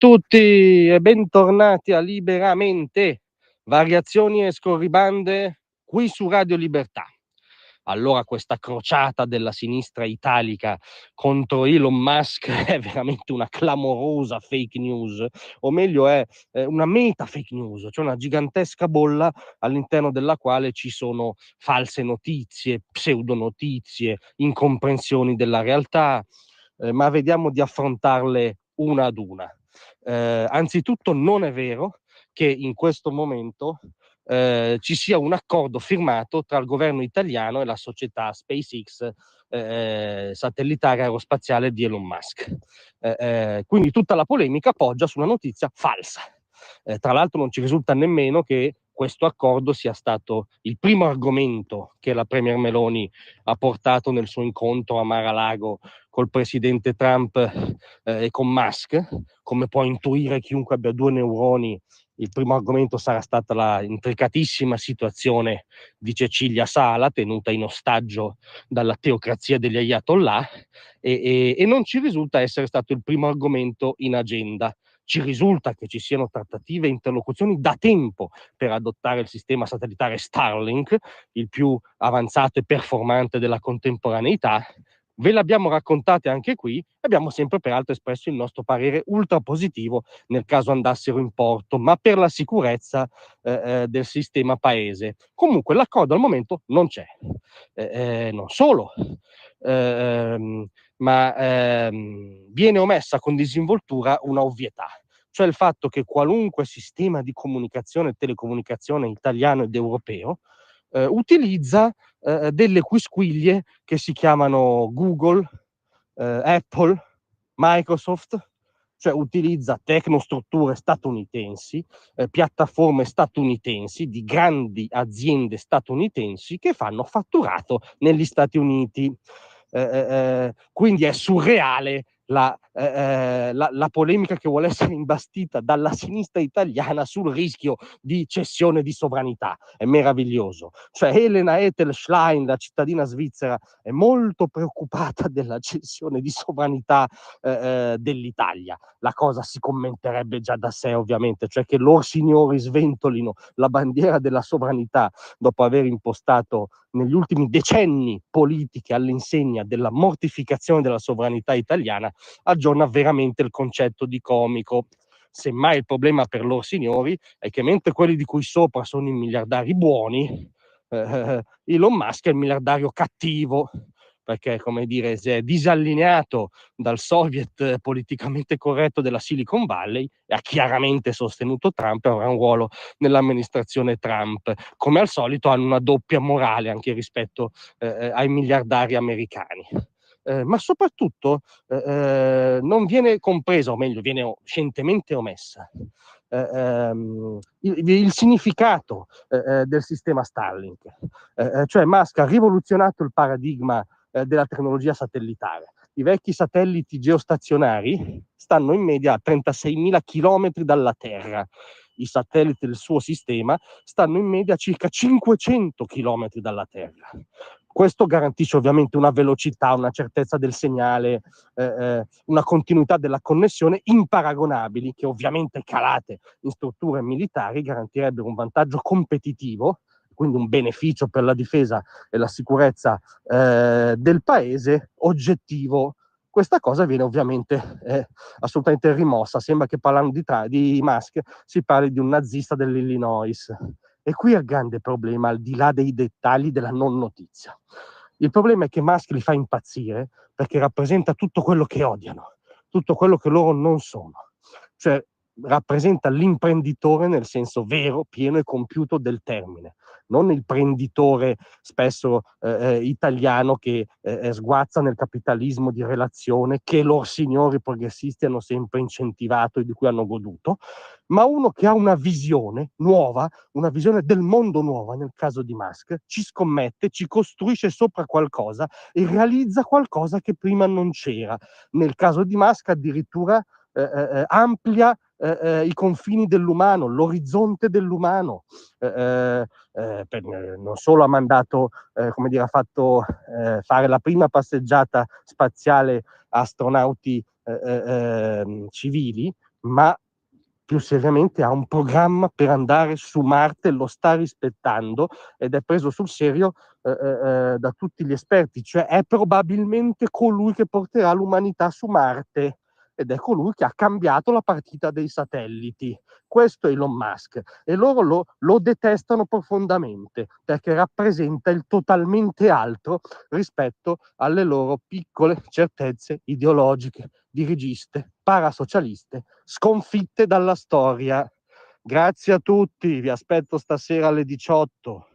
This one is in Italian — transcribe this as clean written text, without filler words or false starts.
tutti e bentornati a Liberamente, variazioni e scorribande qui su Radio Libertà. Allora questa crociata della sinistra italica contro Elon Musk è veramente una clamorosa fake news, o meglio è una meta fake news, cioè una gigantesca bolla all'interno della quale ci sono false notizie, pseudonotizie, incomprensioni della realtà, ma vediamo di affrontarle una ad una. Anzitutto non è vero che in questo momento ci sia un accordo firmato tra il governo italiano e la società SpaceX satellitare aerospaziale di Elon Musk. Quindi tutta la polemica poggia su una notizia falsa. Tra l'altro non ci risulta nemmeno che questo accordo sia stato il primo argomento che la Premier Meloni ha portato nel suo incontro a Mar-a-Lago col presidente Trump e con Musk. Come può intuire chiunque abbia due neuroni, il primo argomento sarà stata la intricatissima situazione di Cecilia Sala, tenuta in ostaggio dalla teocrazia degli Ayatollah, e non ci risulta essere stato il primo argomento in agenda. Ci risulta che ci siano trattative e interlocuzioni da tempo per adottare il sistema satellitare Starlink, il più avanzato e performante della contemporaneità. Ve l'abbiamo raccontate anche qui e abbiamo sempre peraltro espresso il nostro parere ultra positivo nel caso andassero in porto, ma per la sicurezza del sistema paese. Comunque l'accordo al momento non c'è. Non solo, ehm, ma viene omessa con disinvoltura una ovvietà, cioè il fatto che qualunque sistema di comunicazione e telecomunicazione italiano ed europeo utilizza delle quisquiglie che si chiamano Google, Apple, Microsoft, cioè utilizza tecnostrutture statunitensi, piattaforme statunitensi di grandi aziende statunitensi che fanno fatturato negli Stati Uniti. Quindi è surreale la polemica che vuole essere imbastita dalla sinistra italiana sul rischio di cessione di sovranità. È meraviglioso. Cioè Elena Ethel-Schlein, la cittadina svizzera, è molto preoccupata della cessione di sovranità dell'Italia. La cosa si commenterebbe già da sé, ovviamente, cioè che loro signori sventolino la bandiera della sovranità dopo aver impostato negli ultimi decenni politiche all'insegna della mortificazione della sovranità italiana, aggiorna veramente il concetto di comico. Semmai il problema per loro signori è che mentre quelli di cui sopra sono i miliardari buoni, Elon Musk è il miliardario cattivo, perché, come dire, si è disallineato dal soviet politicamente corretto della Silicon Valley e ha chiaramente sostenuto Trump e avrà un ruolo nell'amministrazione Trump. Come al solito hanno una doppia morale anche rispetto ai miliardari americani. Ma soprattutto non viene compresa, o meglio, viene scientemente omessa il significato del sistema Starlink. Cioè Musk ha rivoluzionato il paradigma della tecnologia satellitare. I vecchi satelliti geostazionari stanno in media a 36.000 chilometri dalla Terra. I satelliti del suo sistema stanno in media a circa 500 chilometri dalla Terra. Questo garantisce ovviamente una velocità, una certezza del segnale, una continuità della connessione imparagonabili, che ovviamente calate in strutture militari garantirebbero un vantaggio competitivo, quindi un beneficio per la difesa e la sicurezza del paese oggettivo. Questa cosa viene ovviamente assolutamente rimossa. Sembra che parlando di Musk si parli di un nazista dell'Illinois. E qui è il grande problema, al di là dei dettagli della non notizia. Il problema è che Musk li fa impazzire perché rappresenta tutto quello che odiano, tutto quello che loro non sono. Cioè rappresenta l'imprenditore nel senso vero, pieno e compiuto del termine, non il prenditore spesso italiano che sguazza nel capitalismo di relazione che loro signori progressisti hanno sempre incentivato e di cui hanno goduto, ma uno che ha una visione nuova, una visione del mondo nuova, nel caso di Musk, ci scommette, ci costruisce sopra qualcosa e realizza qualcosa che prima non c'era. Nel caso di Musk addirittura amplia i confini dell'umano, l'orizzonte dell'umano. Non solo ha mandato, come dire, ha fatto fare la prima passeggiata spaziale a astronauti civili, ma più seriamente ha un programma per andare su Marte, lo sta rispettando ed è preso sul serio da tutti gli esperti, cioè è probabilmente colui che porterà l'umanità su Marte ed è colui che ha cambiato la partita dei satelliti. Questo è Elon Musk e loro lo detestano profondamente perché rappresenta il totalmente altro rispetto alle loro piccole certezze ideologiche, dirigiste, parasocialiste, sconfitte dalla storia. Grazie a tutti, vi aspetto stasera alle 18.